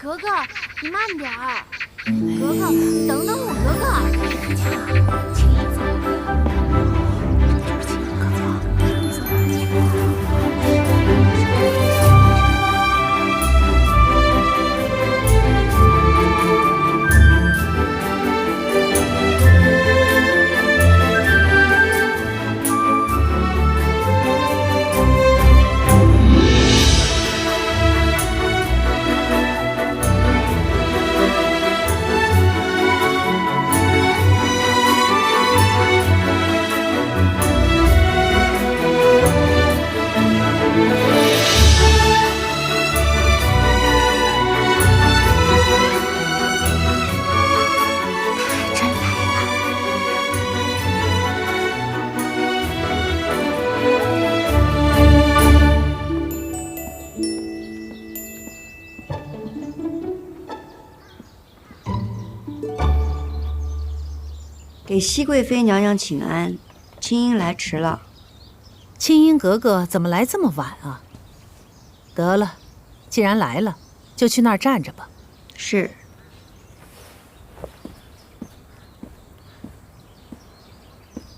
格格，你慢点儿。格格，等等我，格格。给熹贵妃娘娘请安，青音来迟了。青音格格怎么来这么晚啊？得了，既然来了，就去那儿站着吧。是。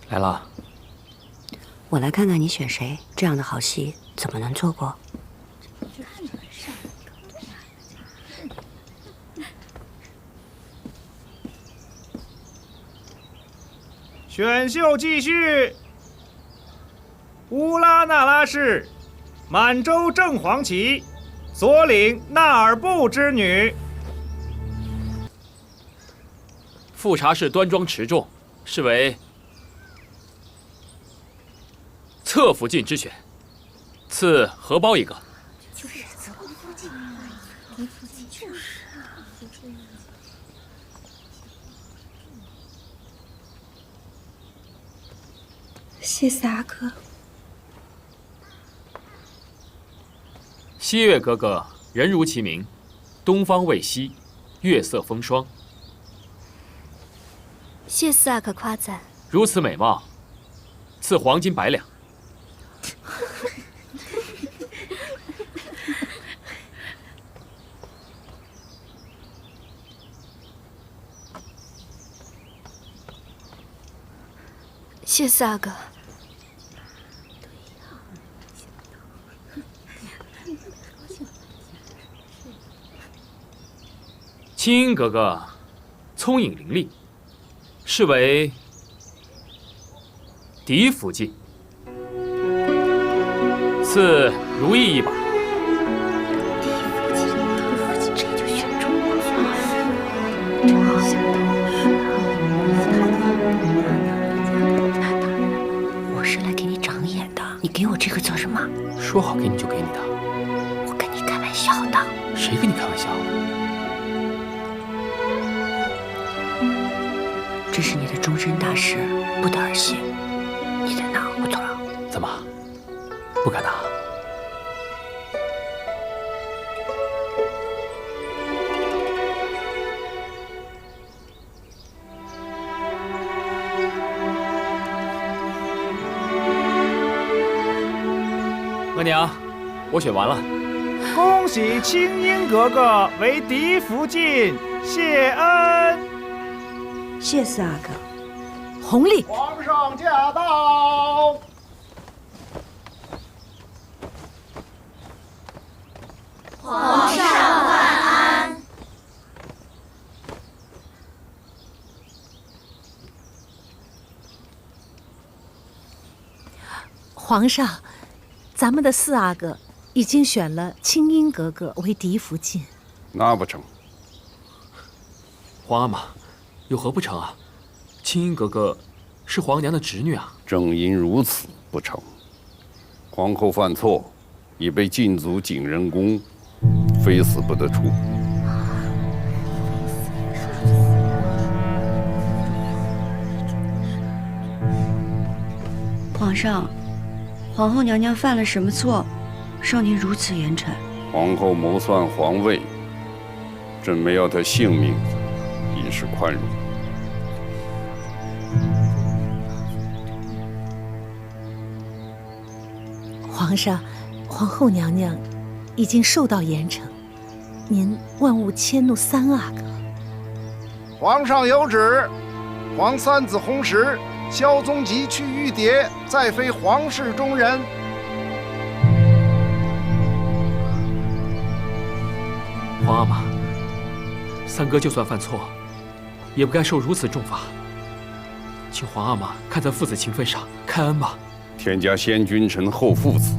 来了。我来看看你选谁，这样的好戏怎么能错过？选秀继续。乌拉那拉氏，满洲正黄旗，左领纳尔布之女。富察氏端庄持重，是为侧福晋之选，赐荷包一个。就是侧福晋，嫡福晋就是。谢谢阿哥。熹月格格人如其名，东方未晞，月色风霜。谢四阿哥夸赞。如此美貌，赐黄金100两。谢四阿哥。青音格格聪颖伶俐，是为嫡福晋，赐如意一把。这就选中了。我是来给你长眼的，你给我这个做什么？说好给你就给你的。我跟你开玩笑的。谁跟你开玩笑？这是你的终身大事，不得儿戏。你在哪？我走了。怎么，不敢拿？额娘，我选完了。恭喜青音格格为嫡福晋，谢恩。谢四阿哥。弘历。皇上驾到。皇上万安。皇上，咱们的四阿哥已经选了青音格格为嫡福晋。那不成。皇阿玛，有何不成啊？青音格格是皇娘的侄女啊。正因如此不成。皇后犯错，已被禁足景仁宫，非死不得出。皇上，皇后娘娘犯了什么错，受您如此严惩？皇后谋篡皇位，朕没要她性命，以示宽容。皇上，皇后娘娘已经受到严惩。您万勿迁怒三阿哥。皇上有旨，皇三子弘时、萧宗吉去玉蝶，再非皇室中人。皇阿玛，三哥就算犯错，也不该受如此重罚。请皇阿玛看在父子情分上开恩吧。天家先君臣后父子，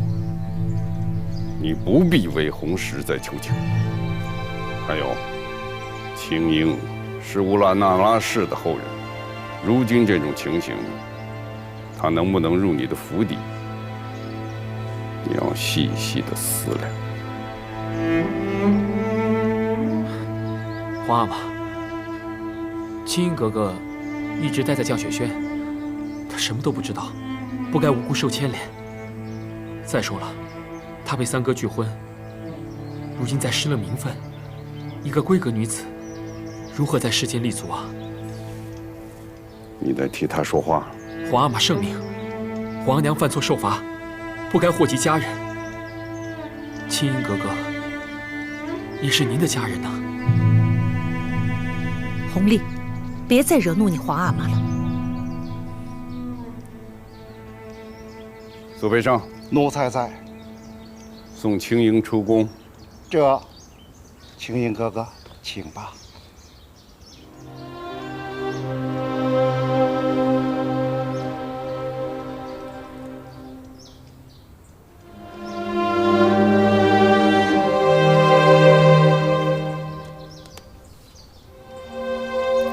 你不必为弘时再求情。还有，青樱是乌拉那拉氏的后人，如今这种情形，他能不能入你的府邸，你要细细的思量。皇阿玛，青樱格格一直待在降雪轩，他什么都不知道，不该无辜受牵连。再说了，他被三哥拒婚，如今再失了名分，一个闺阁女子，如何在世间立足啊？你在替他说话。皇阿玛圣明，皇娘犯错受罚，不该祸及家人。青樱格格也是您的家人呐。弘历，别再惹怒你皇阿玛了。左培生，奴才在。送青樱出宫。这，青樱哥哥，请吧。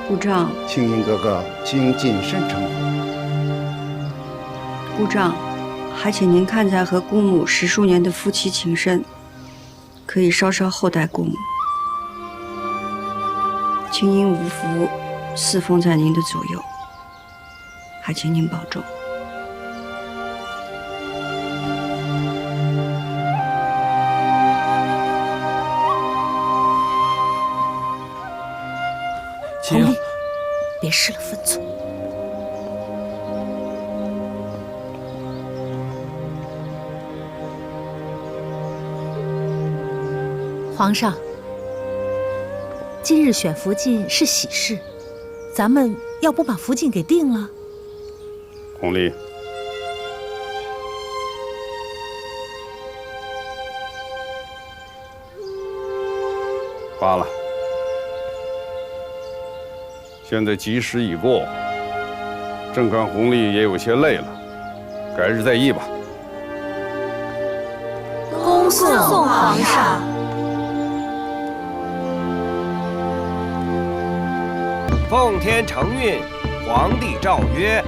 姑丈，青樱哥哥，请谨慎称呼。姑丈，还请您看在和姑母10数年的夫妻情深，可以稍稍厚待姑母。青樱无福，侍奉在您的左右，还请您保重。青樱，别失了分寸。皇上，今日选福晋是喜事，咱们要不把福晋给定了？弘历，罢了。现在吉时已过，正看弘历也有些累了，改日再议吧。恭送皇上。奉天承运，皇帝诏曰：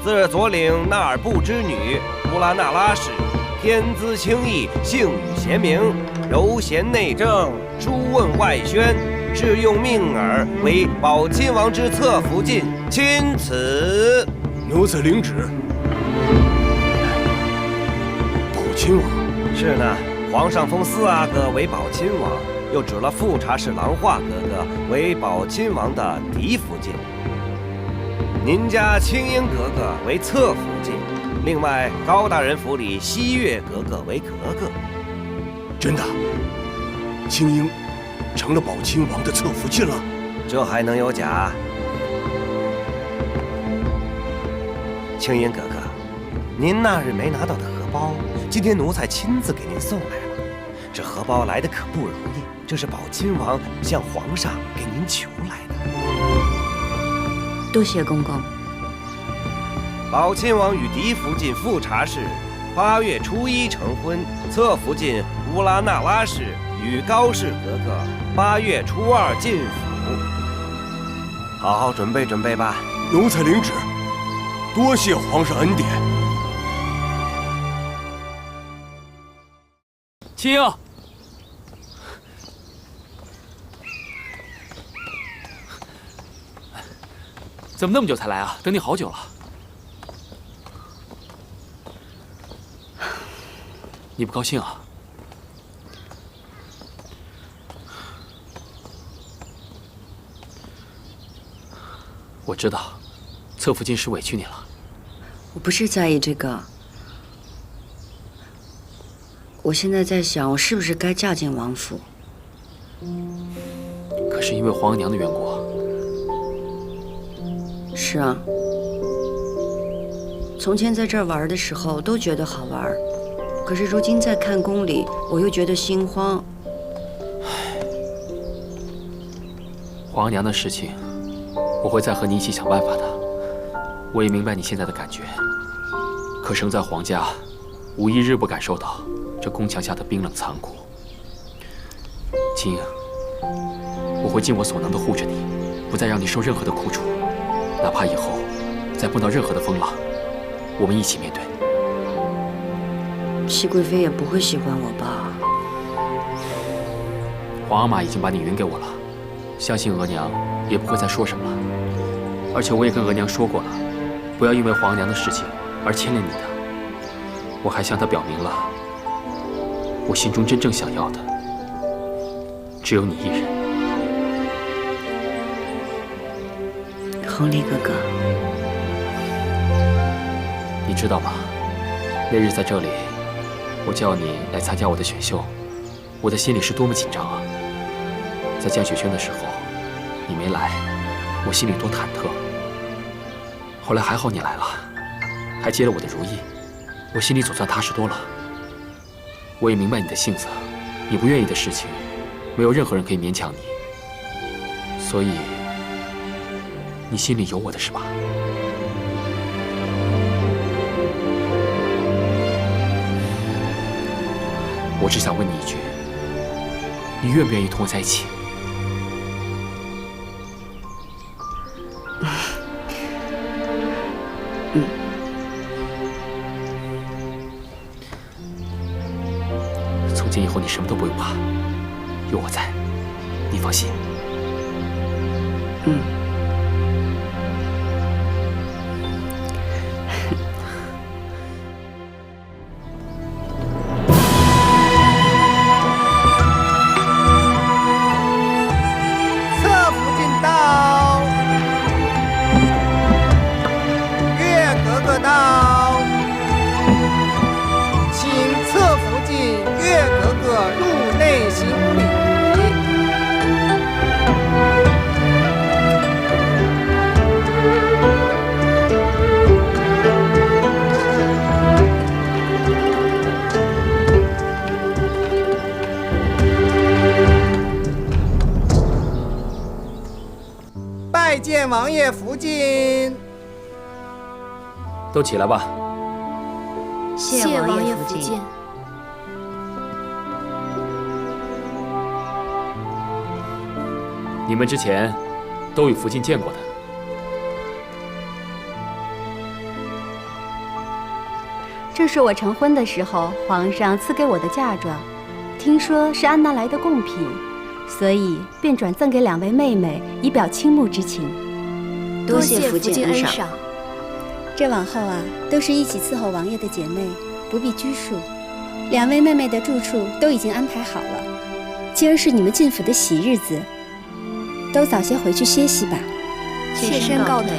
自日左领纳尔布之女乌拉那拉氏，天资清逸，性语贤明，柔贤内政，书问外宣，致用命耳为保亲王之侧福晋，钦此。奴才领旨。保亲王？是呢，皇上封4阿哥为保亲王，又指了富察氏郎化格格为保亲王的嫡福晋。您家青樱格格为侧福晋，另外高大人府里西岳格格为格格。真的？青樱成了保亲王的侧福晋了？这还能有假？青樱格格，您那日没拿到的荷包，今天奴才亲自给您送来了。这荷包来的可不容易，这是保亲王向皇上给您求来的。多谢公公。保亲王与嫡福晋富察氏8月初1成婚，侧福晋乌拉那拉氏与高氏格格8月初2进府。好好准备准备吧。奴才领旨。多谢皇上恩典。青樱，怎么那么久才来啊？等你好久了。你不高兴啊？我知道，侧福晋是委屈你了。我不是在意这个，我现在在想，我是不是该嫁进王府？是因为皇额娘的缘故。是啊，从前在这儿玩的时候都觉得好玩，可是如今在看宫里，我又觉得心慌。皇额娘的事情，我会再和你一起想办法的。我也明白你现在的感觉，可生在皇家，无一日不感受到这宫墙下的冰冷残酷。青樱，我会尽我所能的护着你，不再让你受任何的苦楚，哪怕以后再碰到任何的风浪，我们一起面对。熹贵妃也不会喜欢我吧？皇阿玛已经把你允给我了，相信额娘也不会再说什么了。而且我也跟额娘说过了，不要因为皇额娘的事情而牵连你的。我还向她表明了，我心中真正想要的只有你一人。弘历哥哥，你知道吗？那日在这里，我叫你来参加我的选秀，我的心里是多么紧张啊！在降雪轩的时候，你没来，我心里多忐忑。后来还好你来了，还接了我的如意，我心里总算踏实多了。我也明白你的性子，你不愿意的事情，没有任何人可以勉强你，所以你心里有我的是吧？我只想问你一句，你愿不愿意同我在一起？从今以后你什么都不用怕，有我在，你放心。侧福晋到，月格格到，请侧福晋月格格入内行礼。拜见王爷福晋。都起来吧。谢王爷福晋。你们之前都与福晋见过的。这是我成婚的时候皇上赐给我的嫁妆，听说是安拿来的贡品，所以便转赠给两位妹妹，以表倾慕之情。多谢福晋恩赏。这往后啊，都是一起伺候王爷的姐妹，不必拘束。两位妹妹的住处都已经安排好了，今儿是你们进府的喜日子，都早些回去歇息吧。妾身告退。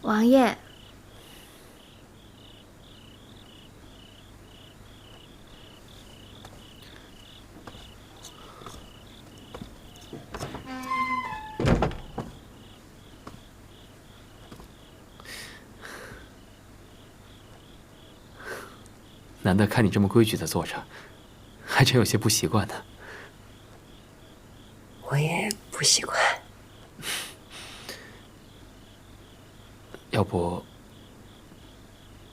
王爷，难得看你这么规矩的坐着，还真有些不习惯呢。我也不习惯。要不，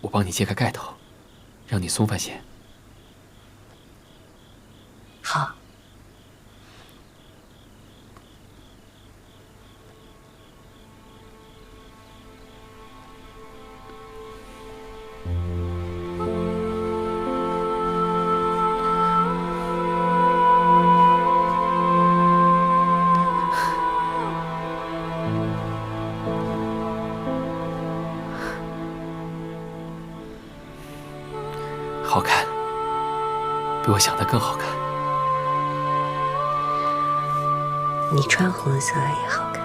我帮你揭开盖头，让你松翻些。好。好看，比我想的更好看。你穿红色也好看。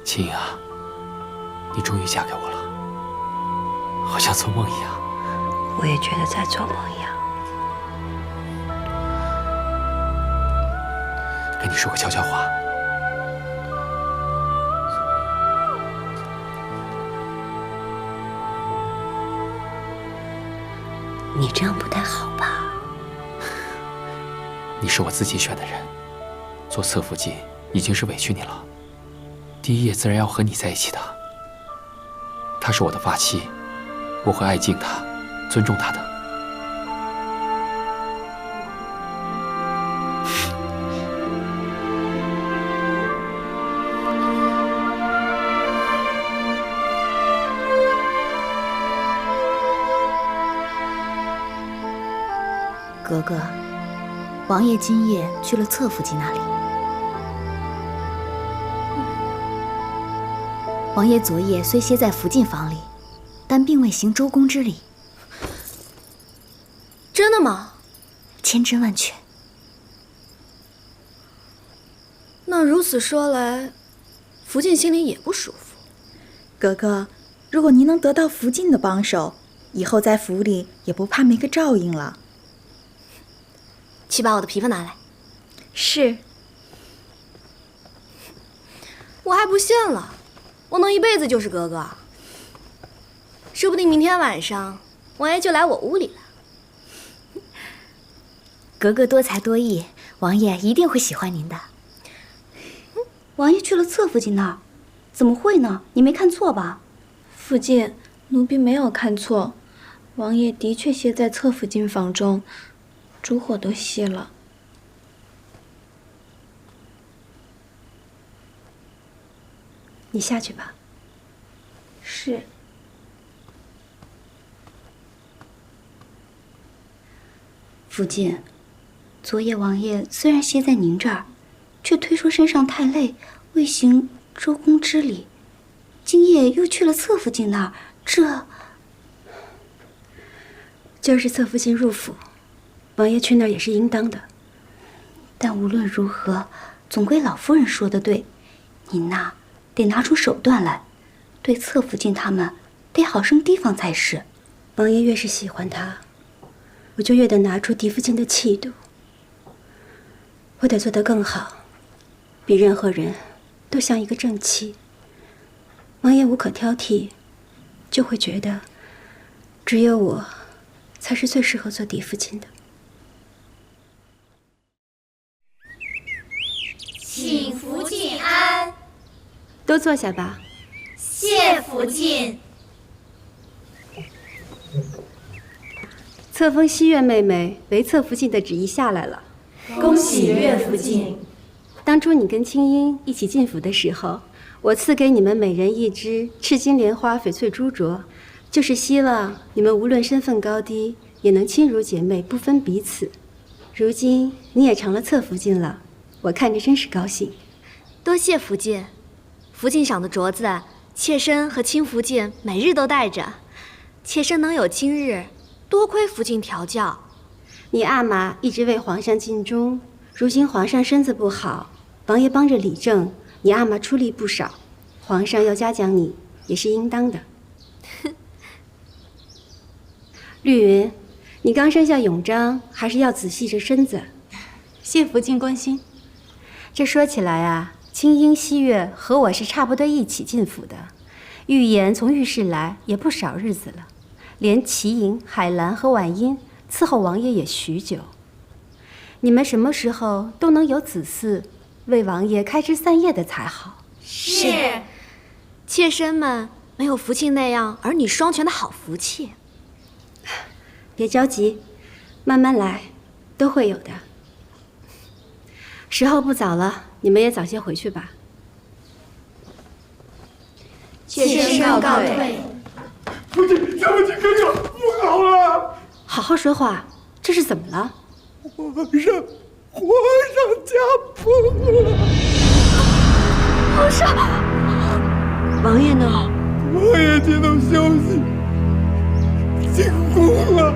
青音啊，你终于嫁给我了，好像做梦一样。我也觉得在做梦一样。跟你说个悄悄话，你这样不太好吧？你是我自己选的人，做侧福晋已经是委屈你了。第一夜自然要和你在一起的。她是我的发妻，我会爱敬她，尊重她的。格格，王爷今夜去了侧福晋那里。王爷昨夜虽歇在福晋房里，但并未行周公之礼。真的吗？千真万确。那如此说来，福晋心里也不舒服。格格，如果您能得到福晋的帮手，以后在府里也不怕没个照应了。去把我的皮肤拿来。是。我还不信了，我能一辈子就是格格。说不定明天晚上王爷就来我屋里了。格格多才多艺，王爷一定会喜欢您的。王爷去了侧福晋那儿，怎么会呢？你没看错吧？福晋，奴婢没有看错，王爷的确歇在侧福晋房中，烛火都熄了。你下去吧。是。福晋，昨夜王爷虽然歇在您这儿，却推说身上太累，未行周公之礼。今夜又去了侧福晋那儿，这就是侧福晋入府，王爷去那儿也是应当的。但无论如何，总归老夫人说的对，您呐得拿出手段来，对侧福晋他们得好生提防才是。王爷越是喜欢他，我就越得拿出嫡福晋的气度。我得做得更好，比任何人都像一个正妻。王爷无可挑剔，就会觉得只有我才是最适合做嫡福晋的。请福晋安。都坐下吧。谢福晋。册封西月妹妹为侧福晋的旨意下来了，恭喜岳福晋。当初你跟青音一起进府的时候，我赐给你们每人一只赤金莲花翡翠珠镯，就是希望你们无论身份高低，也能亲如姐妹，不分彼此。如今你也成了侧福晋了，我看着真是高兴。多谢福晋，福晋赏的镯子，妾身和亲福晋每日都戴着。妾身能有今日，多亏福晋调教。你阿玛一直为皇上尽忠，如今皇上身子不好，王爷帮着理政，你阿玛出力不少，皇上要嘉奖你也是应当的。绿云，你刚生下永璋，还是要仔细着身子。谢福晋关心。这说起来啊，青音、西月和我是差不多一起进府的。玉颜从御史来也不少日子了，连齐莹、海兰和婉音伺候王爷也许久。你们什么时候都能有子嗣，为王爷开枝散叶的才好。是，妾身们没有福晋那样儿女双全的好福气。别着急，慢慢来，都会有的。时候不早了，你们也早些回去吧。妾身告退。父亲，咱们去哥哥，不好了！好好说话，这是怎么了？皇上驾崩了！皇上，王爷呢？我也听到消息，进宫了。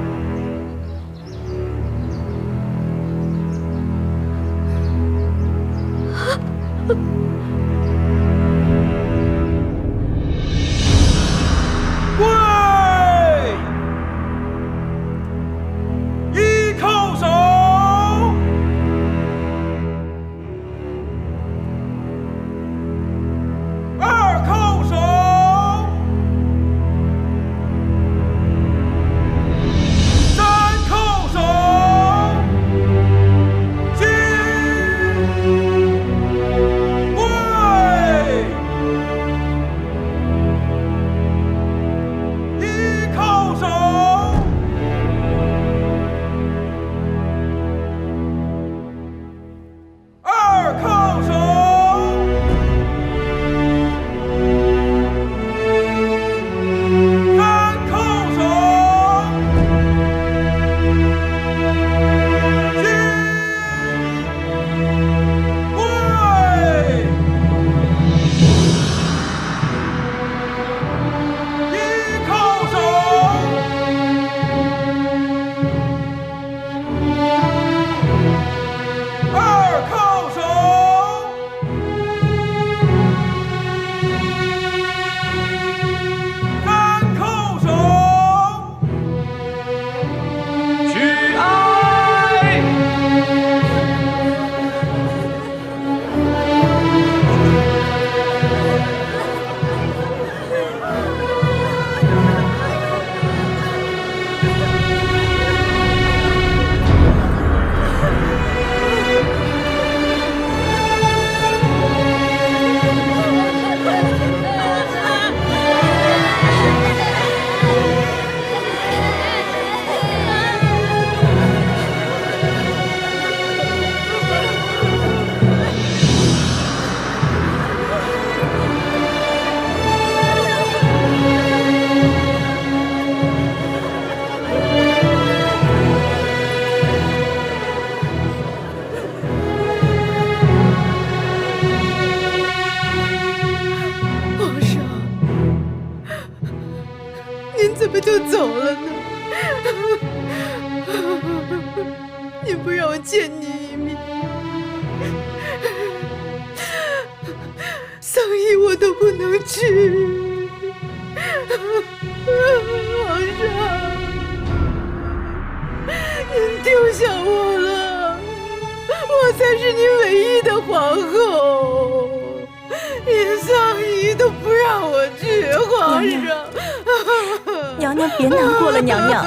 见你一面。丧仪我都不能去，皇上，您丢下我了，我才是您唯一的皇后，连丧仪都不让我去，皇上。娘娘别难过了，娘娘。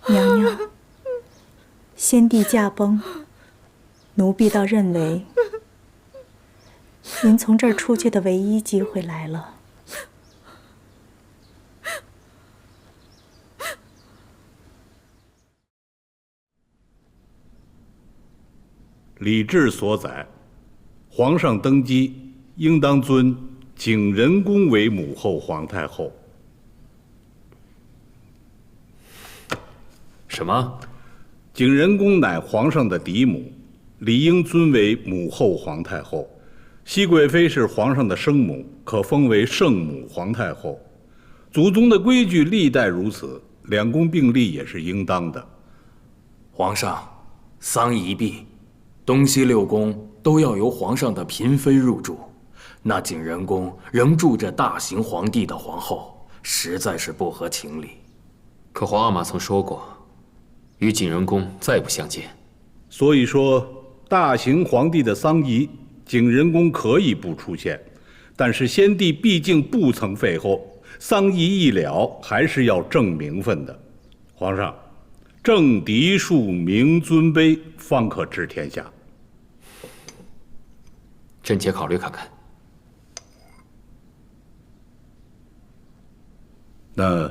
娘娘，先帝驾崩，奴婢倒认为您从这儿出去的唯一机会来了。礼制所载，皇上登基应当尊景仁宫为母后皇太后。什么？景仁宫乃皇上的嫡母，理应尊为母后皇太后。熹贵妃是皇上的生母，可封为圣母皇太后。祖宗的规矩历代如此，两宫并立也是应当的。皇上，丧仪毕，东西六宫都要由皇上的嫔妃入住，那景仁宫仍住着大行皇帝的皇后，实在是不合情理。可皇阿玛曾说过，与景仁宫再不相见。所以说，大行皇帝的丧仪，景仁宫可以不出现，但是先帝毕竟不曾废后，丧仪一了，还是要正名分的。皇上，正嫡庶，明尊卑，方可治天下。臣妾考虑看看。那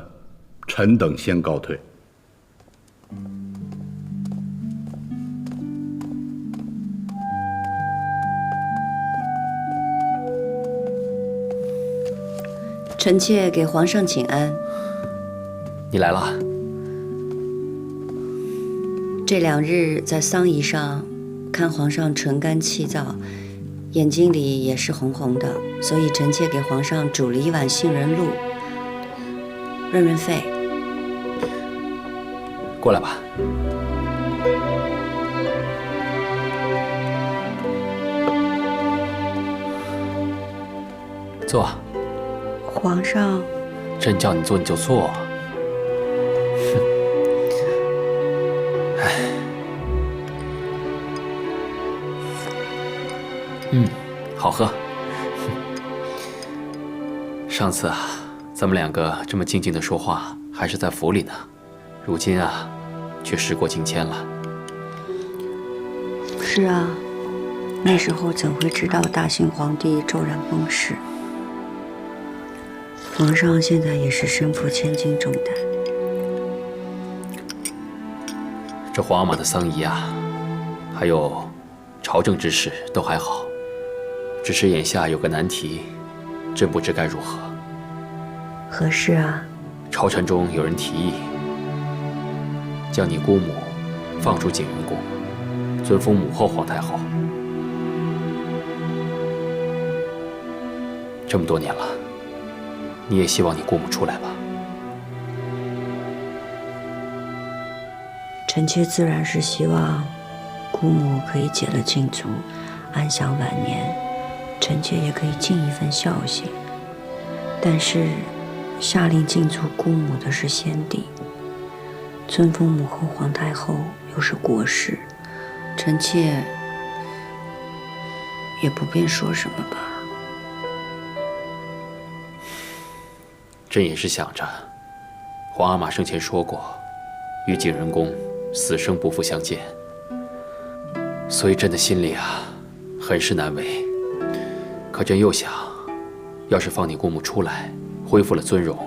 臣等先告退。臣妾给皇上请安。你来了。这2日在丧仪上，看皇上唇干气燥，眼睛里也是红红的，所以臣妾给皇上煮了1碗杏仁露，润润肺。过来吧。坐。皇上，朕叫你坐你就坐。好喝。上次啊，咱们2个这么静静的说话，还是在府里呢。如今啊，却时过境迁了。是啊，那时候怎会知道大行皇帝骤然崩逝？皇上现在也是身负千斤重担。这皇阿玛的丧仪啊，还有朝政之事都还好，只是眼下有个难题，朕不知该如何。何事啊？朝臣中有人提议，将你姑母放出景仁宫，尊封母后皇太后。这么多年了，你也希望你姑母出来吧？臣妾自然是希望姑母可以解了禁足，安享晚年，臣妾也可以尽一份孝心。但是下令禁足姑母的是先帝，尊封母后皇太后又是国事，臣妾也不便说什么吧。朕也是想着，皇阿玛生前说过，与景仁宫死生不复相见，所以朕的心里啊，很是难为。可朕又想，要是放你姑母出来，恢复了尊荣，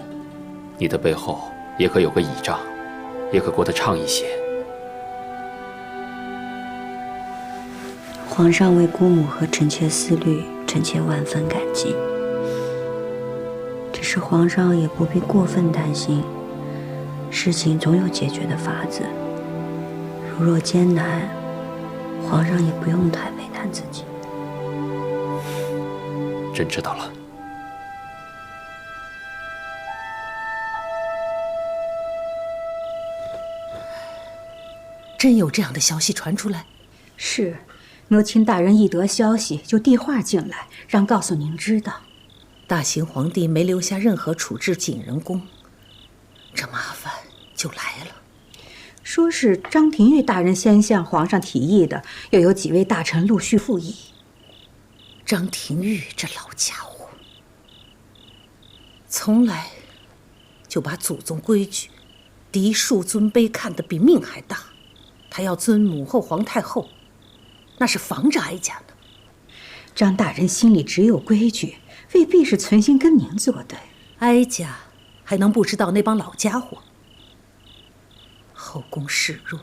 你的背后也可有个倚仗，也可过得畅一些。皇上为姑母和臣妾思虑，臣妾万分感激。只是皇上也不必过分担心，事情总有解决的法子。如若艰难，皇上也不用太为难自己。朕知道了。真有这样的消息传出来？是，诺钦大人一得消息就递话进来，让告诉您知道。大行皇帝没留下任何处置景仁宫，这麻烦就来了。说是张廷玉大人先向皇上提议的，又有几位大臣陆续附议。张廷玉这老家伙，从来就把祖宗规矩、嫡庶尊卑看得比命还大。他要尊母后皇太后，那是防着哀家呢。张大人心里只有规矩，未必是存心跟您作对。哀家还能不知道那帮老家伙？后宫势弱，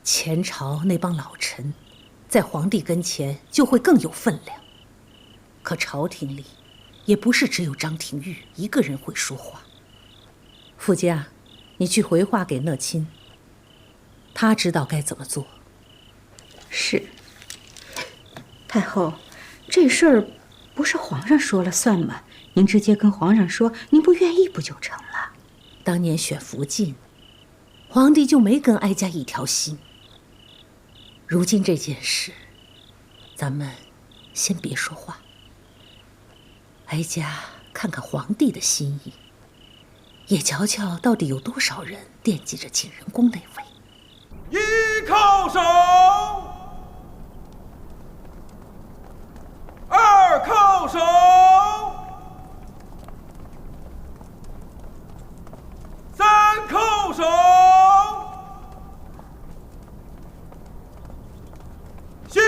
前朝那帮老臣在皇帝跟前就会更有分量。可朝廷里也不是只有张廷玉一个人会说话。傅家，你去回话给讷亲，他知道该怎么做。是。太后，这事儿不是皇上说了算吗？您直接跟皇上说您不愿意不就成了？当年选福晋，皇帝就没跟哀家一条心。如今这件事，咱们先别说话。哀家看看皇帝的心意，也瞧瞧到底有多少人惦记着景仁宫那位。一靠手，二靠手，三靠手，起！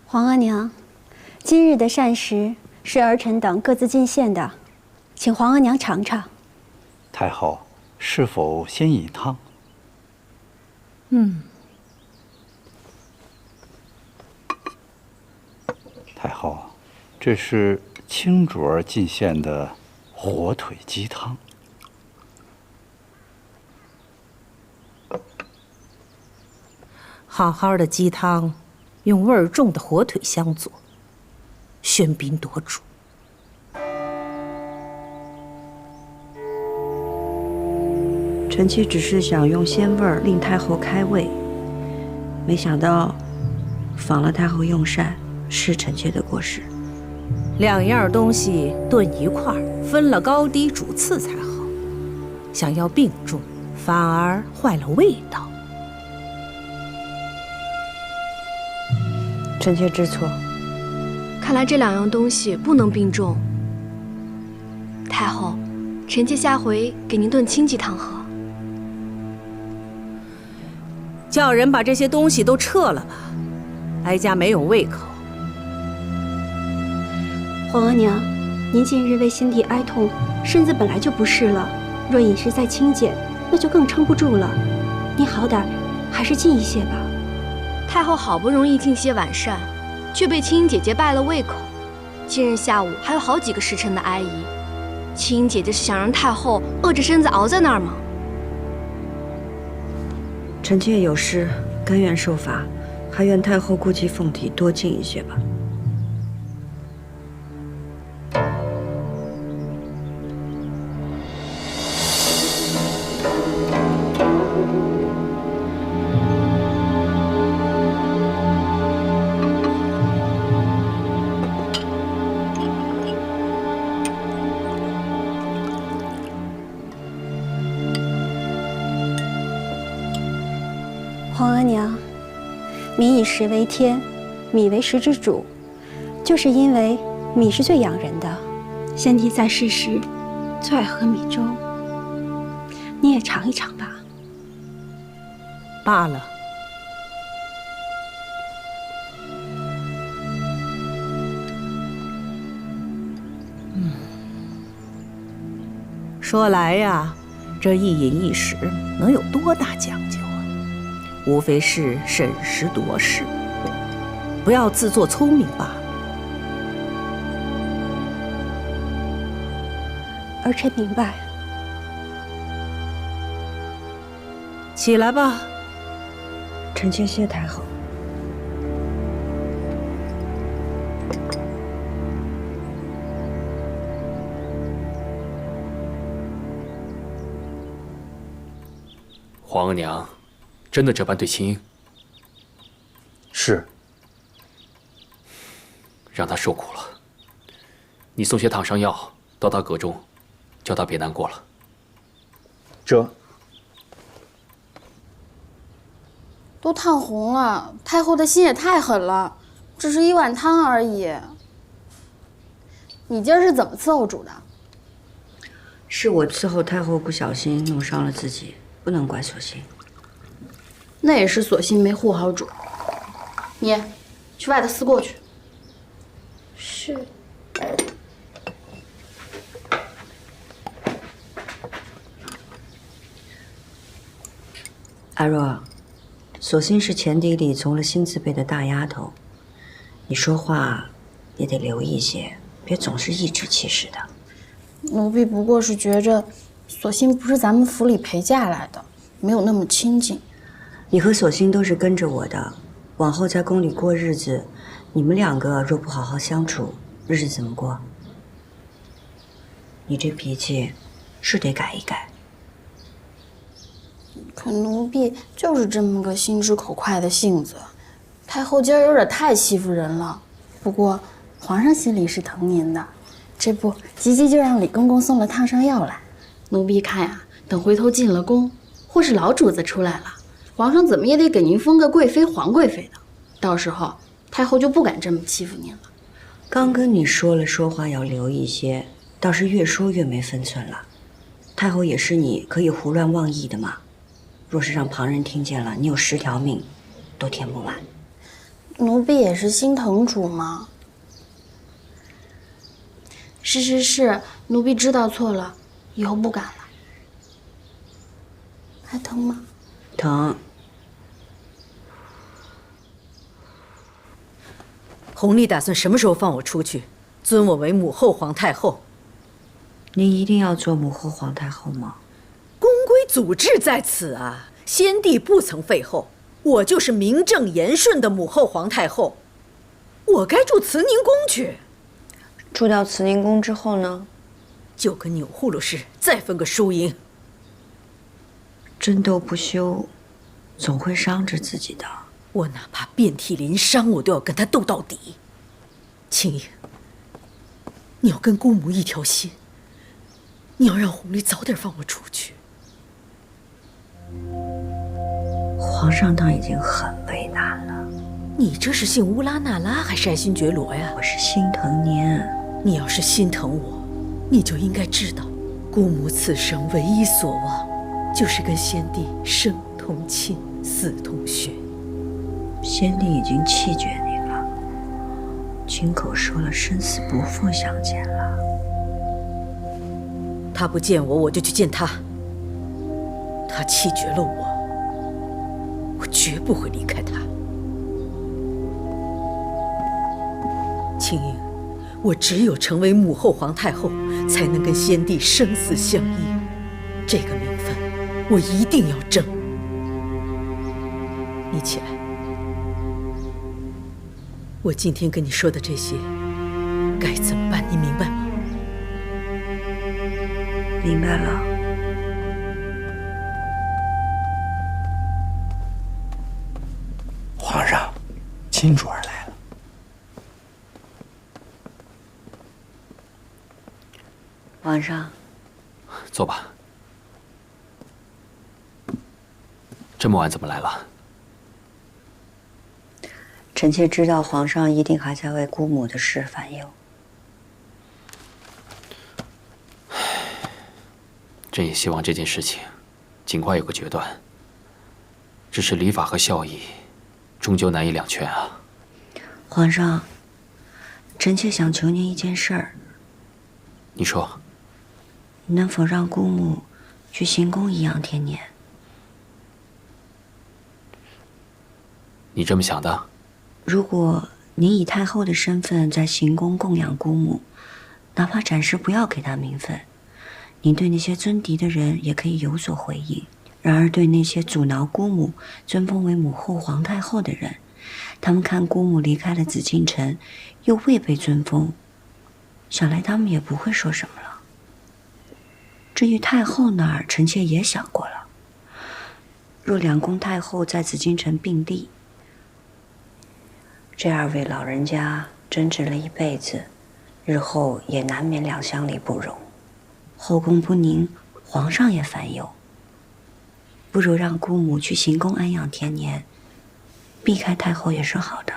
皇额娘，今日的膳食是儿臣等各自进献的，请皇额娘尝尝。太后，是否先饮汤？太后，这是青主儿进献的火腿鸡汤。好好的鸡汤，用味儿重的火腿相佐，喧宾夺主。臣妾只是想用鲜味儿令太后开胃，没想到仿了太后用膳，是臣妾的过失。两样东西炖一块儿，分了高低主次才好。想要并重，反而坏了味道。臣妾知错。看来这两样东西不能并重。太后，臣妾下回给您炖清鸡汤喝。叫人把这些东西都撤了吧，哀家没有胃口。皇额娘，您近日为心底哀痛，身子本来就不适了，若饮食再清简，那就更撑不住了。您好歹还是禁一些吧。太后好不容易进些晚膳，却被青音姐姐败了胃口。今日下午还有好几个时辰的哀仪，青音姐姐是想让太后饿着身子熬在那儿吗？臣妾有失，甘愿受罚，还愿太后顾及凤体，多进一些吧。皇额娘，民以食为天，米为食之主，就是因为米是最养人的。先帝在世时最爱喝米粥，你也尝一尝吧。罢了。说来呀，这一饮一食能有多大讲究？无非是审时度势，不要自作聪明罢了。儿臣明白。起来吧。臣妾谢太后。皇额娘，真的这般对青英？是。让她受苦了。你送些躺伤药到她阁中，叫她别难过了。这都烫红了，太后的心也太狠了，只是一碗汤而已。你今儿是怎么伺候煮的？是我伺候太后不小心弄伤了自己，不能怪索性。那也是索性没护好煮。你去外头思过去。是。阿若，索性是前邸里从了新字辈的大丫头，你说话也得留意些，别总是颐指气使的。奴婢不过是觉着，索性不是咱们府里陪嫁来的，没有那么亲近。你和索性都是跟着我的，往后在宫里过日子，你们两个若不好好相处，日子怎么过？你这脾气是得改一改。可奴婢就是这么个心直口快的性子，太后今儿有点太欺负人了。不过皇上心里是疼您的，这不急急就让李公公送了烫伤药来。奴婢看呀，等回头进了宫，或是老主子出来了，皇上怎么也得给您封个贵妃、皇贵妃的，到时候太后就不敢这么欺负您了。刚跟你说了，说话要留一些，倒是越说越没分寸了。太后也是你可以胡乱妄议的嘛。若是让旁人听见了，你有10条命都填不满。奴婢也是心疼主嘛。是，奴婢知道错了，以后不敢了。还疼吗？疼。弘历打算什么时候放我出去，尊我为母后皇太后？您一定要做母后皇太后吗？宫规祖制在此啊，先帝不曾废后，我就是名正言顺的母后皇太后，我该住慈宁宫去。住到慈宁宫之后呢，就跟钮祜禄似，再分个输赢。争斗不休，总会伤着自己的。我哪怕遍体鳞伤，我都要跟他斗到底。青英，你要跟姑母一条心，你要让弘历早点放我出去。皇上倒已经很为难了。你这是信乌拉那拉还是爱新觉罗呀？我是心疼您。你要是心疼我，你就应该知道，姑母此生唯一所望，就是跟先帝生同亲，死同血。先帝已经弃绝您了，亲口说了生死不复相见了。他不见我，我就去见他。他弃绝了我，我绝不会离开他。青英，我只有成为母后皇太后，才能跟先帝生死相依。这个名分，我一定要争。你起来。我今天跟你说的这些，该怎么办？你明白吗？明白了。皇上，金主儿来了。皇上，坐吧。这么晚怎么来了？臣妾知道皇上一定还在为姑母的事烦忧。朕也希望这件事情尽快有个决断。只是礼法和孝义，终究难以两全啊。皇上，臣妾想求您一件事儿。你说。能否让姑母去行宫颐养天年？你这么想的？如果您以太后的身份在行宫供养姑母，哪怕暂时不要给她名分，您对那些尊嫡的人也可以有所回应，然而对那些阻挠姑母尊封为母后皇太后的人，他们看姑母离开了紫禁城，又未被尊封，想来他们也不会说什么了。至于太后那儿，臣妾也想过了。若两宫太后在紫禁城并立，这二位老人家争执了一辈子，日后也难免两相离不容，后宫不宁，皇上也烦忧。不如让姑母去行宫安养天年，避开太后也是好的。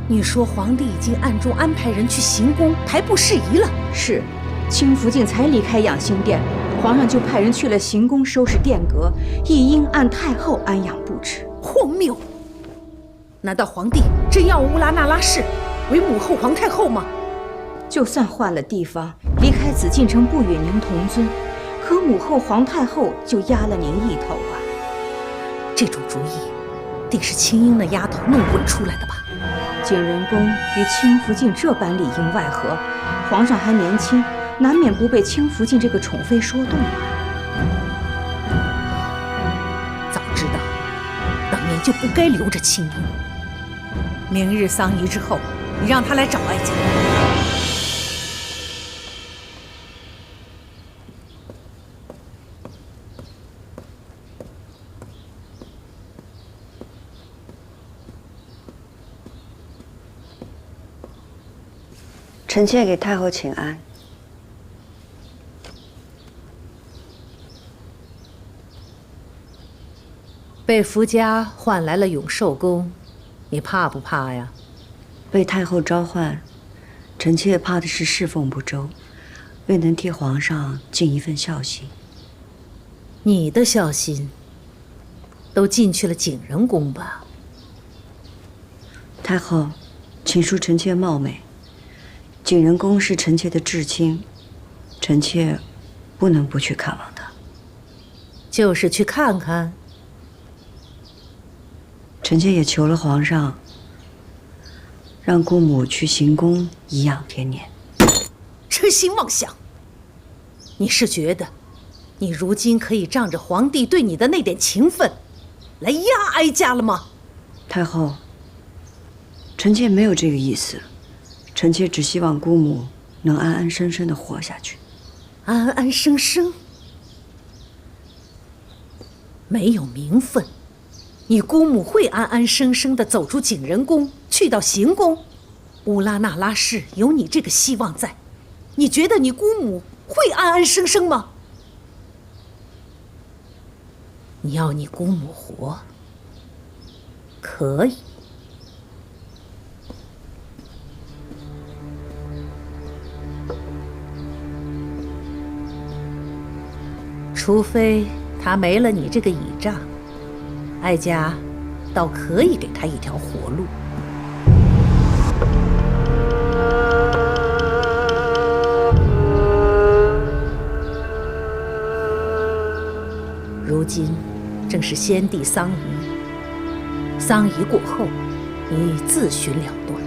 你说皇帝已经暗中安排人去行宫排布事宜了？是，清福晋才离开养心殿，皇上就派人去了行宫收拾殿阁，亦应按太后安养布置。荒谬！难道皇帝真要乌拉那拉氏为母后皇太后吗？就算换了地方，离开紫禁城不与您同尊，可母后皇太后就压了您一头啊！这种主意，定是青樱那丫头弄滚出来的吧？景仁宫与清福晋这般里应外合，皇上还年轻，难免不被清福晋这个宠妃说动啊。早知道，当年就不该留着青樱。明日丧仪之后，你让她来找哀家。臣妾给太后请安。被福家换来了永寿宫，你怕不怕呀？被太后召唤，臣妾怕的是侍奉不周，未能替皇上尽一份孝心。你的孝心都进去了景仁宫吧？太后，请恕臣妾冒昧。景仁宫是臣妾的至亲，臣妾不能不去看望他。就是去看看。臣妾也求了皇上，让姑母去行宫颐养天年。痴心妄想！你是觉得，你如今可以仗着皇帝对你的那点情分，来压哀家了吗？太后，臣妾没有这个意思。臣妾只希望姑母能安安生生地活下去。安安生生？没有名分，你姑母会安安生生地走出景仁宫，去到行宫？乌拉那拉氏有你这个希望在，你觉得你姑母会安安生生吗？你要你姑母活，可以。除非他没了你这个倚仗，哀家倒可以给他一条活路。如今正是先帝丧仪，丧仪过后，你自寻了断。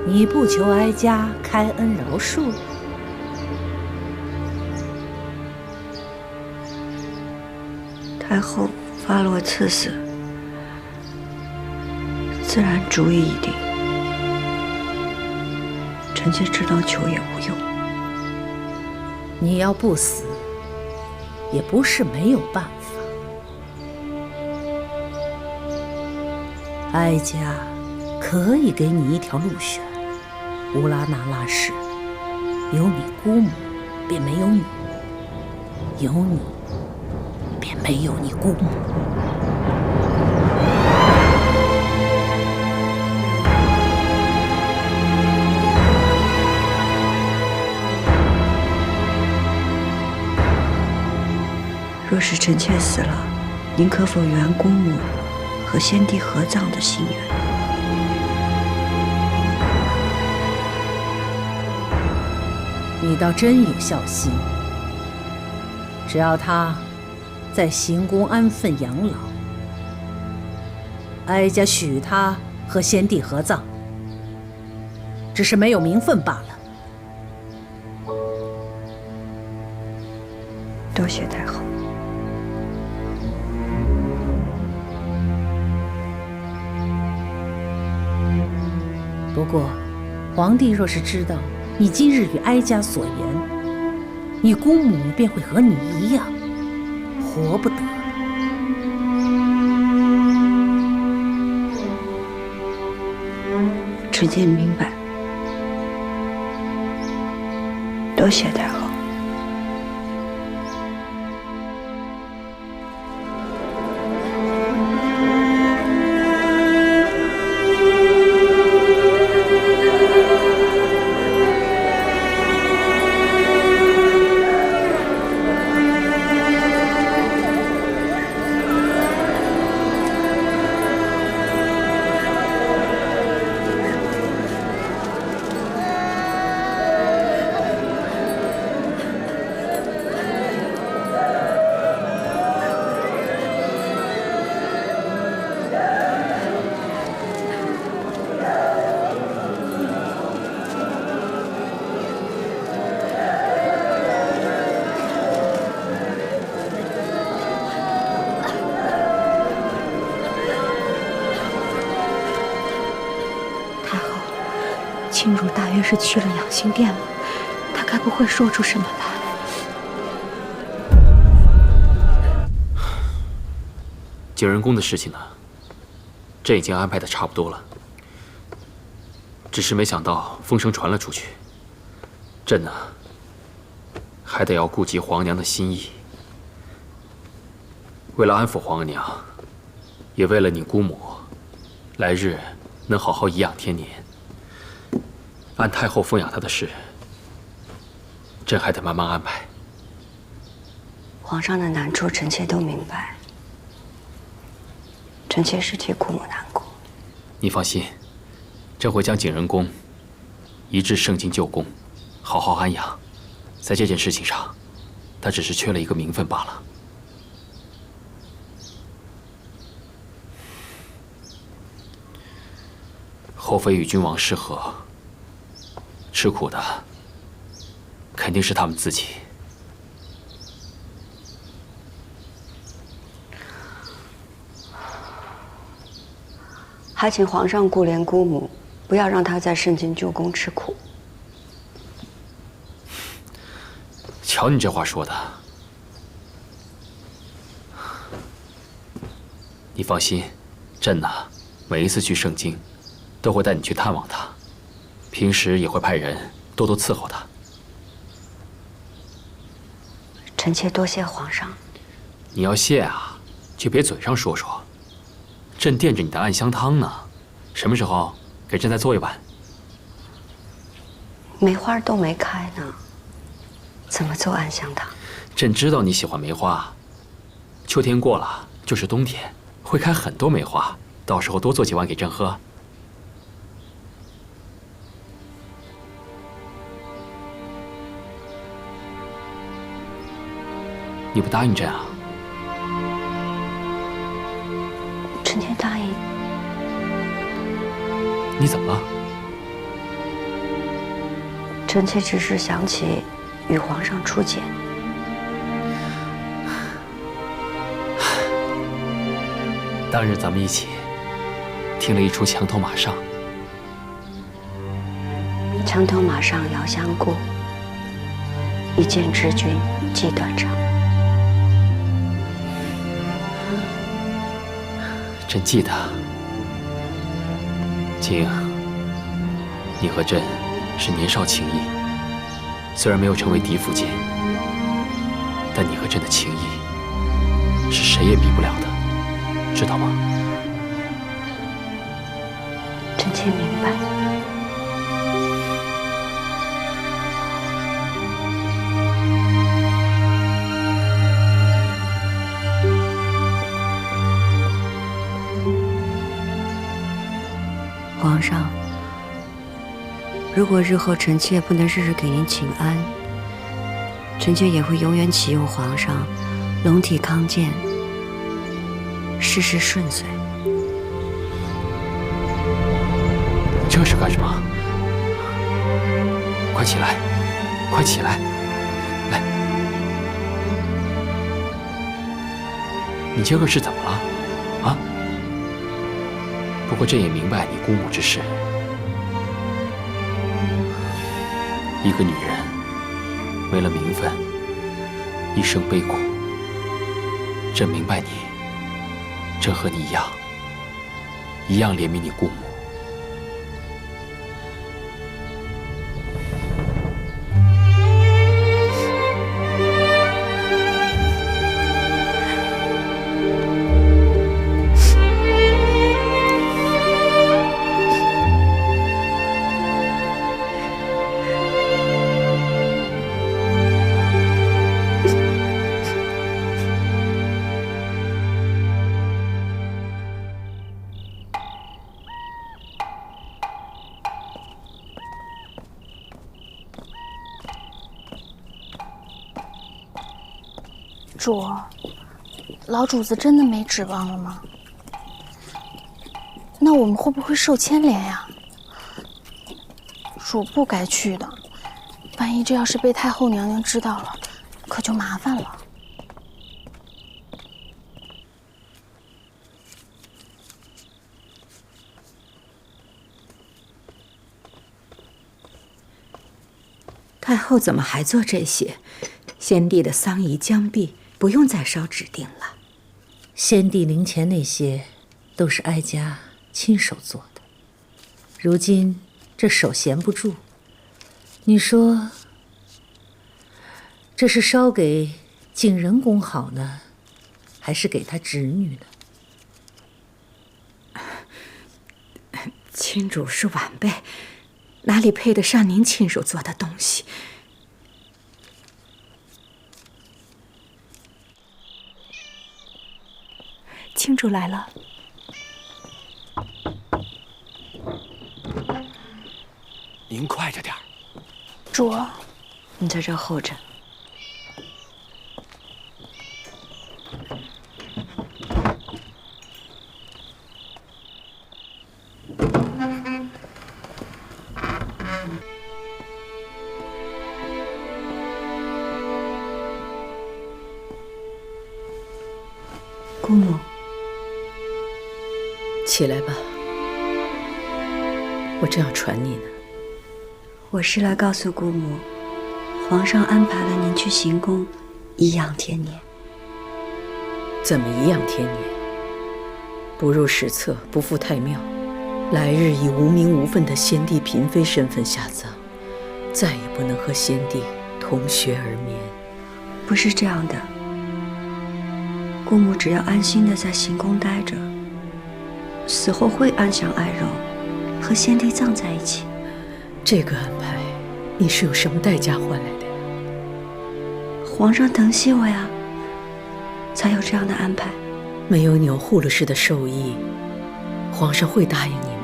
你不求哀家开恩饶恕？太后发落赐死，自然主意已定。臣妾知道求也无用。你要不死，也不是没有办法。哀家可以给你一条路选。乌拉那拉氏，有你姑母，便没有你；有你，便没有你姑母。若是臣妾死了，您可否圆姑母和先帝合葬的心愿？你倒真有孝心。只要他在行宫安分养老，哀家许他和先帝合葬，只是没有名分罢了。多谢太后。不过，皇帝若是知道你今日与哀家所言，你姑母便会和你一样，活不得。臣妾明白，多谢太后。庆如大约是去了养心殿了，他该不会说出什么来？景仁宫的事情呢，朕已经安排的差不多了，只是没想到风声传了出去，朕呢还得要顾及皇娘的心意。为了安抚皇额娘，也为了你姑母来日能好好颐养天年，按太后奉养她的事，朕还得慢慢安排。皇上的难处，臣妾都明白。臣妾是替姑母难过。你放心，朕会将景仁宫移至圣经旧宫，好好安养。在这件事情上，他只是缺了一个名分罢了。后妃与君王失和，吃苦的肯定是他们自己。还请皇上顾怜姑母，不要让她在圣经旧宫吃苦。瞧你这话说的，你放心，朕呐，每一次去圣经，都会带你去探望她，平时也会派人多多伺候她。臣妾多谢皇上。你要谢啊，就别嘴上说说。朕惦着你的暗香汤呢，什么时候给朕再做一碗？梅花都没开呢，怎么做暗香汤？朕知道你喜欢梅花，秋天过了就是冬天，会开很多梅花，到时候多做几碗给朕喝。你不答应朕啊？臣妾答应。你怎么了？臣妾只是想起与皇上初见。当日咱们一起听了一出墙头马上。墙头马上遥相顾，一见知君即断肠。朕记得，景，你和朕是年少情谊，虽然没有成为嫡父间，但你和朕的情谊是谁也比不了的，知道吗？臣妾明白。皇上，如果日后臣妾不能日日给您请安，臣妾也会永远祈佑皇上龙体康健，事事顺遂。这是干什么？快起来，快起来！来，你今儿是怎么了？啊？不过朕也明白你姑母之事。一个女人为了名分，一生悲苦。朕明白你，朕和你一样怜悯你姑母。主，老主子真的没指望了吗？那我们会不会受牵连呀？主不该去的，万一这要是被太后娘娘知道了，可就麻烦了。太后怎么还做这些？先帝的丧仪将毕，不用再烧纸锭了。先帝灵前那些，都是哀家亲手做的。如今这手闲不住，你说这是烧给景仁公好呢，还是给他侄女呢？亲主是晚辈，哪里配得上您亲手做的东西？亲主来了。您快着点儿。主，你在这候着。姑母，起来吧，我正要传你呢。我是来告诉姑母，皇上安排了您去行宫颐养天年。怎么颐养天年？不入史册，不赴太庙，来日以无名无分的先帝嫔妃身份下葬，再也不能和先帝同穴而眠。不是这样的，姑母只要安心的在行宫待着，死后会安享爱肉，和先帝葬在一起。这个安排，你是有什么代价换来的呀？皇上疼惜我呀，才有这样的安排。没有钮祜禄氏的授意，皇上会答应你吗？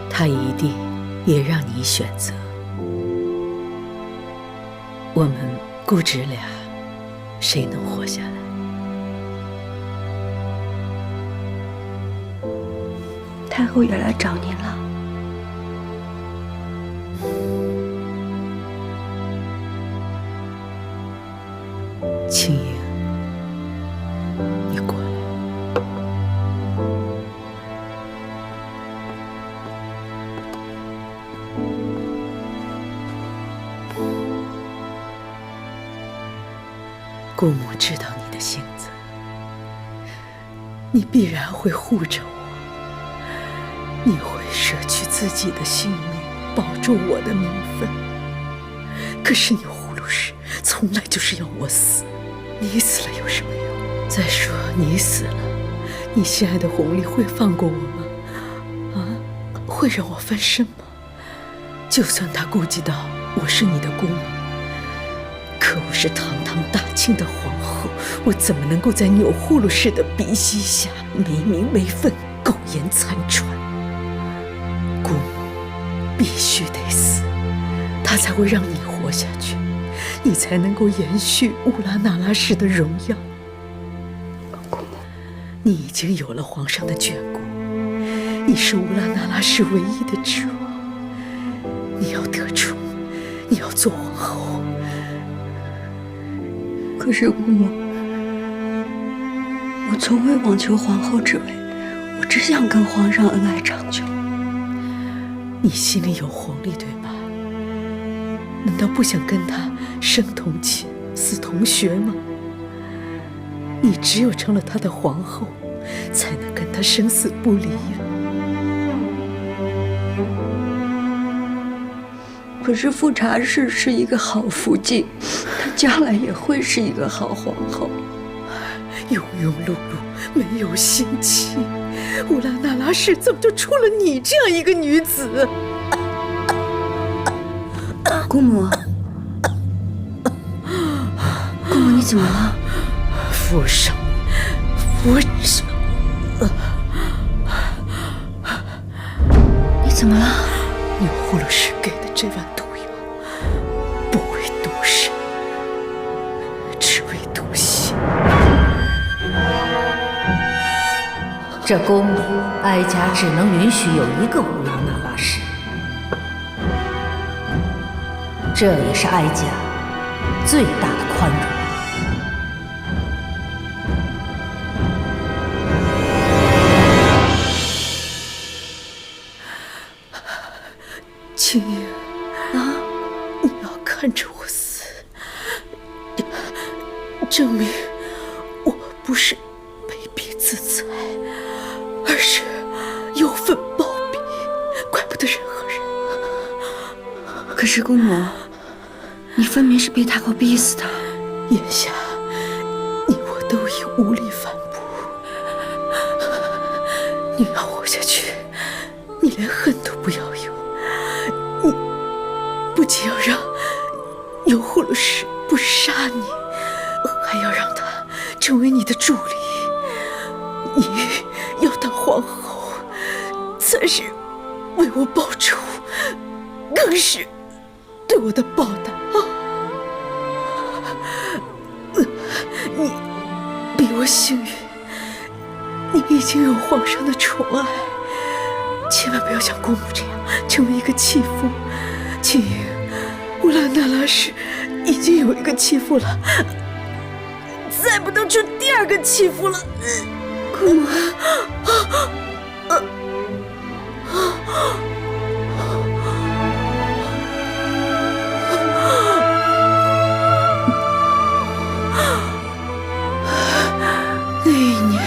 他一定也让你选择。我们姑侄俩，谁能活下来？太后也来找您了。青莹，你过来。姑母知道你的性子，你必然会护着我，你会舍去自己的性命，保住我的名分。可是钮祜禄氏从来就是要我死，你死了有什么用？再说你死了，你心爱的弘历会放过我吗？啊，会让我翻身吗？就算他顾及到我是你的姑母，可我是堂堂大清的皇后，我怎么能够在钮祜禄氏的鼻息下没名没分、苟延残喘？姑母必须得死，他才会让你活下去，你才能够延续乌拉那拉氏的荣耀。你已经有了皇上的眷顾，你是乌拉那拉氏唯一的指望。你要得宠，你要做皇后。可是姑母，我从未妄求皇后之位，我只想跟皇上恩爱长久。你心里有皇帝对吧？难道不想跟他生同亲，死同穴吗？你只有成了他的皇后，才能跟他生死不离。可是富察氏是一个好福晋，她将来也会是一个好皇后。庸庸碌碌，没有心气，乌拉那拉氏怎么就出了你这样一个女子？姑母，姑母，你怎么了？福生，福生，你怎么了？你呼噜氏给的这碗毒药，不为毒身，只为毒心。这宫里，哀家只能允许有一个乌拉那拉氏，这也是哀家最大的宽容。青英啊，你要看着我死，证明我不是卑鄙自裁，而是有份报比，怪不得任何人。可是姑母，你分明是被太后逼死的。眼下你我都已无力反驳，你要活下去，你连恨都不要有。你不仅要让有呼噜氏不杀你，还要让他成为你的助理。你要当皇后，才是为我报仇，更是对我的报答。你比我幸运，你已经有皇上的宠爱，千万不要像姑母这样成为一个弃妇。青英，乌拉那拉氏已经有一个弃妇了，再不能出第二个弃妇了。姑母，那一年，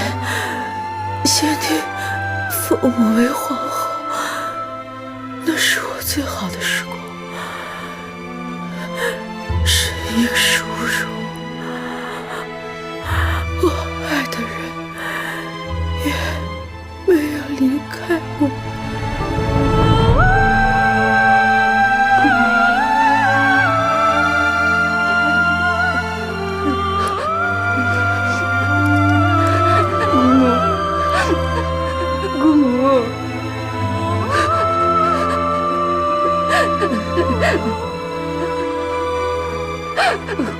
先帝封我为皇后，那是我最好的时光，是一个殊荣。我爱的人也没有离开我。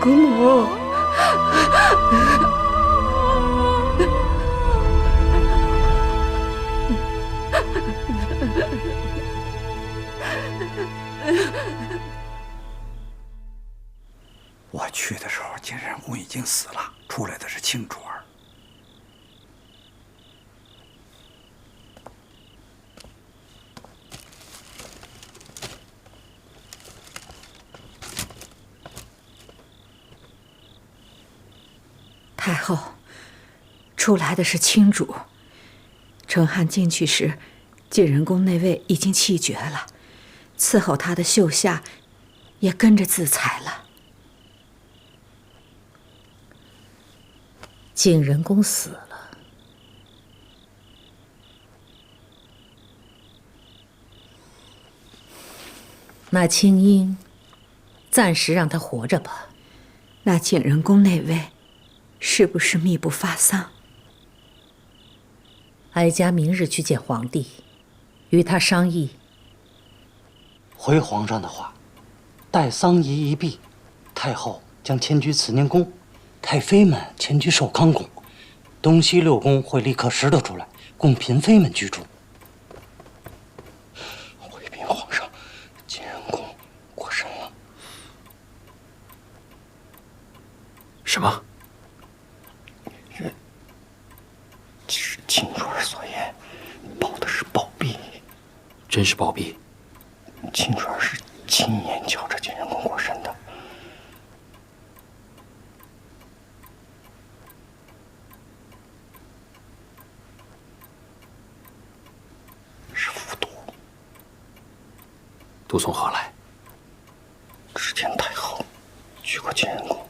姑母，我去的时候，景仁公已经死了，出来的是青卓儿。太后，出来的是青主。成汉进去时，景仁宫那位已经气绝了，伺候他的秀夏也跟着自裁了。景仁公死了，那青英，暂时让他活着吧。那景仁宫那位，是不是密不发丧？哀家明日去见皇帝，与他商议。回皇上的话，待丧仪一毕，太后将迁居慈宁宫，太妃们迁居寿康宫，东西6宫会立刻拾掇出来，供嫔妃们居住。回禀皇上，景仁宫过身了。什么？是秦主儿所言，保的是暴毙。真是暴毙。秦主儿是亲眼瞧着景仁宫过身的。是服毒。毒从何来？之前太后去过景仁宫。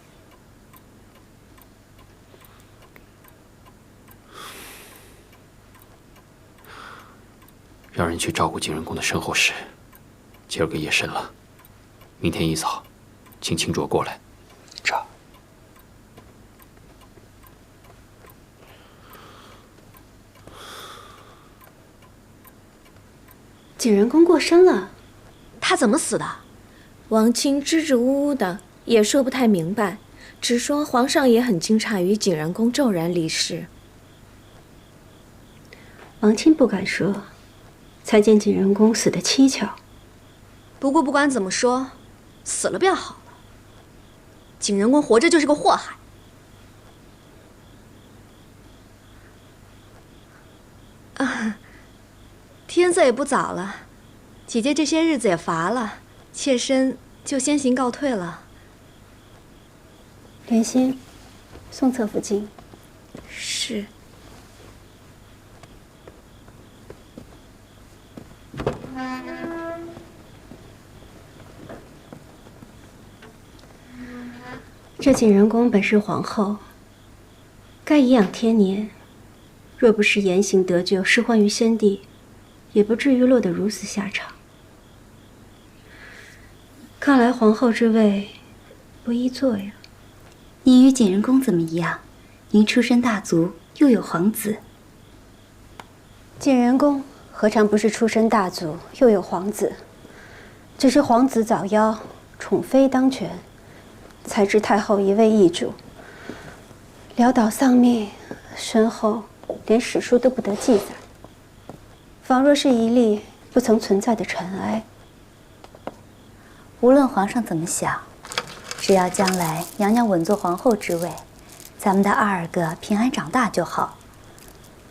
让人去照顾景仁宫的身后事。今儿个夜深了，明天一早，请清卓过来。这。景仁宫过身了，他怎么死的？王清支支吾吾的，也说不太明白，只说皇上也很惊诧于景仁宫骤然离世。王清不敢说，才见景仁宫死得蹊跷。不过不管怎么说，死了便好了。景仁宫活着就是个祸害。啊，天色也不早了，姐姐这些日子也乏了，妾身就先行告退了。莲心，送侧福晋。是。这景仁宫本是皇后，该颐养天年。若不是言行得救，失欢于先帝，也不至于落得如此下场。看来皇后之位不易做呀。您与景仁宫怎么一样？您出身大族，又有皇子。景仁宫何尝不是出身大族，又有皇子？只是皇子早夭，宠妃当权，才知太后一味易主，潦倒丧命，身后连史书都不得记载，仿若是一粒不曾存在的尘埃。无论皇上怎么想，只要将来娘娘稳坐皇后之位，咱们的22个平安长大就好。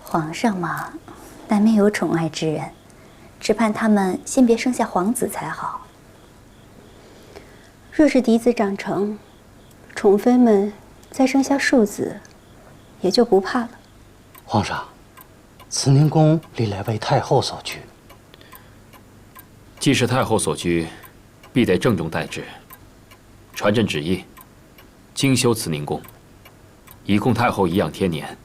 皇上嘛，难免有宠爱之人，只盼他们先别生下皇子才好。若是嫡子长成，宠妃们再生下庶子，也就不怕了。皇上，慈宁宫历来为太后所居，既是太后所居，必得郑重待之。传朕旨意，精修慈宁宫，以供太后颐养天年。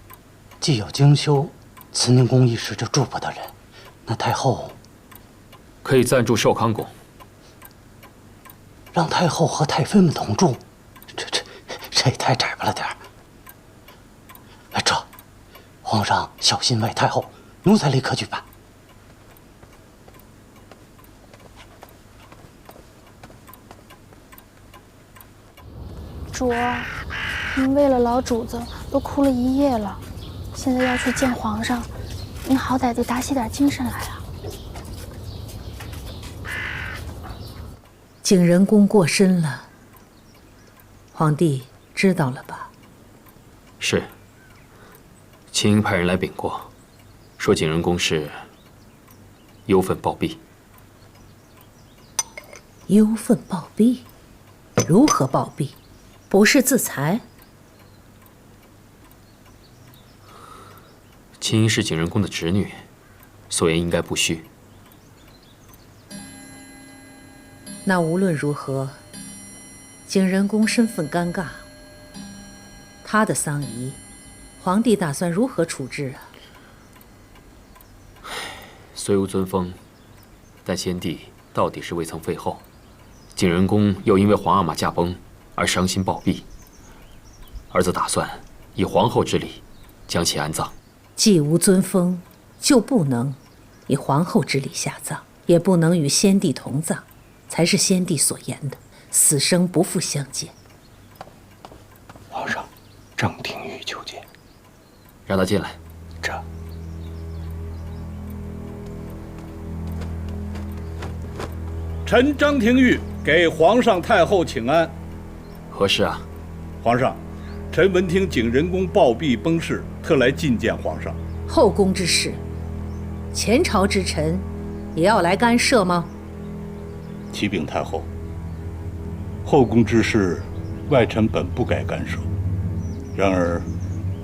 既有精修，慈宁宫一时就住不得人，那太后可以暂住寿康宫。让太后和太妃们同住，这也太窄巴了点儿。皇上小心外太后，奴才立刻去办。主儿，您为了老主子都哭了一夜了，现在要去见皇上，您好歹得打起点精神来啊！景仁宫过身了，皇帝知道了吧？是。秦英派人来禀过，说景仁宫是忧愤暴毙。忧愤暴毙？如何暴毙？不是自裁？秦英是景仁宫的侄女，所言应该不虚。那无论如何，景仁宫身份尴尬，他的丧仪，皇帝打算如何处置啊？虽无尊封，但先帝到底是未曾废后，景仁宫又因为皇阿玛驾崩而伤心暴毙，儿子打算以皇后之礼将其安葬。既无尊封，就不能以皇后之礼下葬，也不能与先帝同葬，才是先帝所言的。死生不复相见。皇上，张廷玉求见。让他进来。这。臣张廷玉给皇上太后请安。何事啊？皇上，臣闻听景仁宫暴毙崩逝，特来觐见皇上。后宫之事，前朝之臣也要来干涉吗？启禀太后，后宫之事，外臣本不该干涉。然而，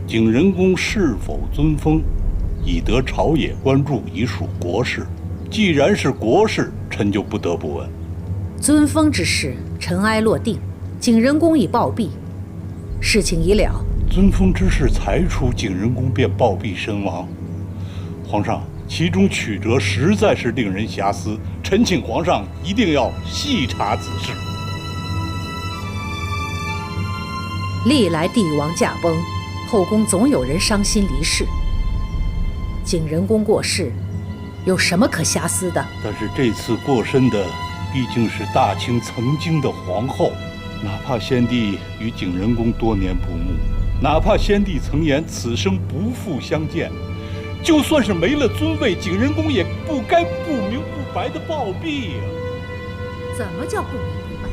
景仁宫是否尊封，已得朝野关注，已属国事。既然是国事，臣就不得不问。尊封之事，尘埃落定，景仁宫已暴毙，事情已了。尊封之事才出，景仁宫便暴毙身亡。皇上，其中曲折实在是令人遐思，臣请皇上一定要细查此事。历来帝王驾崩，后宫总有人伤心离世。景仁宫过世，有什么可遐思的？但是这次过身的毕竟是大清曾经的皇后，哪怕先帝与景仁宫多年不睦，哪怕先帝曾言此生不复相见，就算是没了尊位，景仁宫也不该不明不白的暴毙呀！怎么叫不明不白？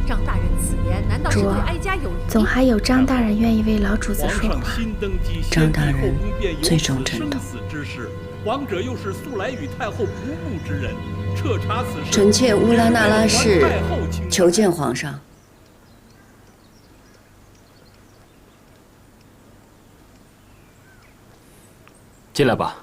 张大人此言难道是对哀家有疑？总还有张大人愿意为老主子说话。张大人最重朕的。皇者又是素来与太后不睦之人，彻查此事。臣妾乌拉那拉氏求见皇上。进来吧。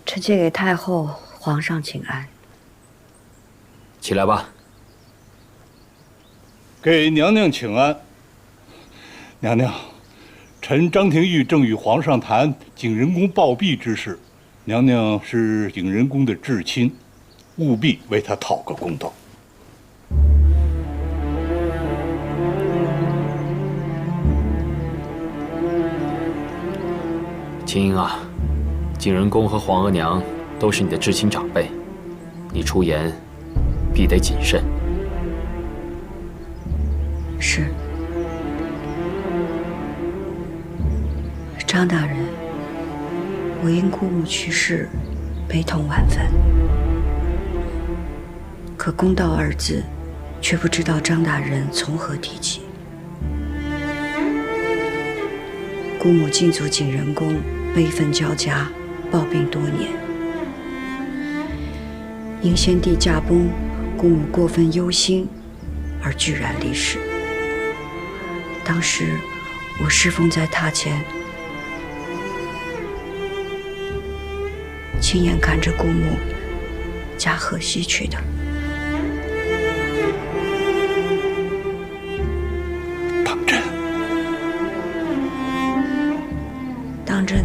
臣妾给太后、皇上请安。起来吧。给娘娘请安。娘娘，臣张廷玉正与皇上谈景仁宫暴毙之事，娘娘是景仁宫的至亲，务必为他讨个公道。青英啊，景仁宫和皇额娘都是你的至亲长辈，你出言必得谨慎。是。张大人，我因姑母去世，悲痛万分。可公道二字，却不知道张大人从何提起。姑母进足景仁宫，悲愤交加，抱病多年。因先帝驾崩，姑母过分忧心，而居然离世。当时我侍奉在榻前，亲眼看着姑母驾鹤西去的。当真